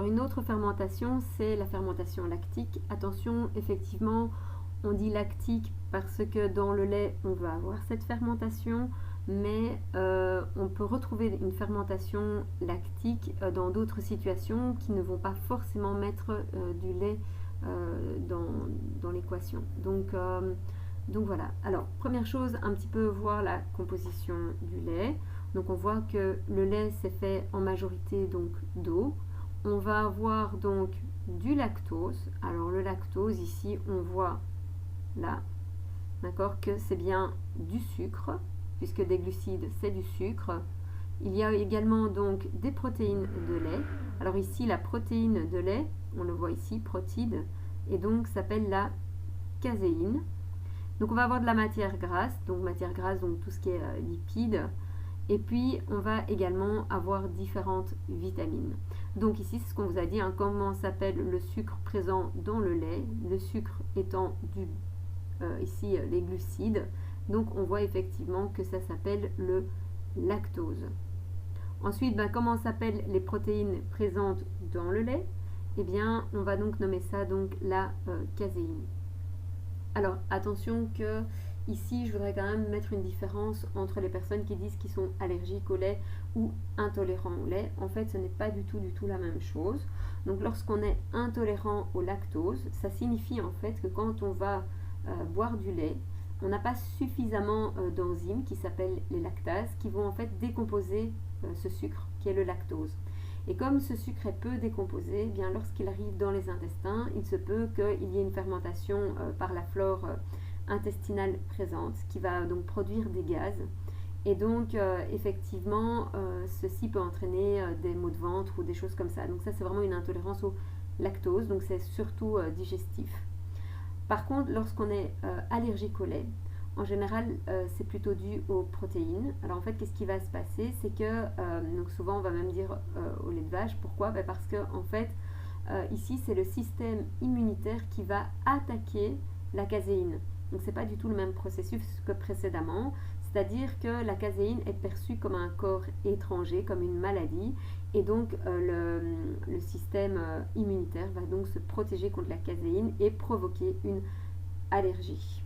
une autre fermentation, c'est la fermentation lactique. Attention, effectivement, on dit lactique parce que dans le lait, on va avoir cette fermentation, mais on peut retrouver une fermentation lactique dans d'autres situations qui ne vont pas forcément mettre du lait dans l'équation. Donc voilà. Alors, première chose, un petit peu voir la composition du lait. Donc on voit que le lait c'est fait en majorité donc d'eau. On va avoir donc du lactose. Alors le lactose ici on voit là, d'accord, que c'est bien du sucre, puisque des glucides c'est du sucre. Il y a également donc des protéines de lait. Alors ici la protéine de lait, on le voit ici, protide, et donc s'appelle la caséine. Donc on va avoir de la matière grasse, donc tout ce qui est lipides. Et puis, on va également avoir différentes vitamines. Donc ici, c'est ce qu'on vous a dit, hein, comment s'appelle le sucre présent dans le lait. Le sucre étant ici les glucides. Donc on voit effectivement que ça s'appelle le lactose. Ensuite, comment s'appellent les protéines présentes dans le lait? Eh bien, on va donc nommer ça donc la caséine. Alors attention que ici je voudrais quand même mettre une différence entre les personnes qui disent qu'ils sont allergiques au lait ou intolérants au lait. En fait ce n'est pas du tout la même chose. Donc lorsqu'on est intolérant au lactose, ça signifie en fait que quand on va boire du lait, on n'a pas suffisamment d'enzymes qui s'appellent les lactases qui vont en fait décomposer ce sucre qui est le lactose. Et comme ce sucre est peu décomposé, eh bien lorsqu'il arrive dans les intestins, il se peut qu'il y ait une fermentation par la flore intestinale présente qui va donc produire des gaz. Et donc effectivement, ceci peut entraîner des maux de ventre ou des choses comme ça. Donc ça c'est vraiment une intolérance au lactose, donc c'est surtout digestif. Par contre, lorsqu'on est allergique au lait, en général, c'est plutôt dû aux protéines. Alors en fait, qu'est-ce qui va se passer? C'est que, donc souvent on va même dire au lait de vache, pourquoi? Parce que en fait, ici c'est le système immunitaire qui va attaquer la caséine. Donc c'est pas du tout le même processus que précédemment, c'est-à-dire que la caséine est perçue comme un corps étranger, comme une maladie, et donc le système immunitaire va donc se protéger contre la caséine et provoquer une allergie.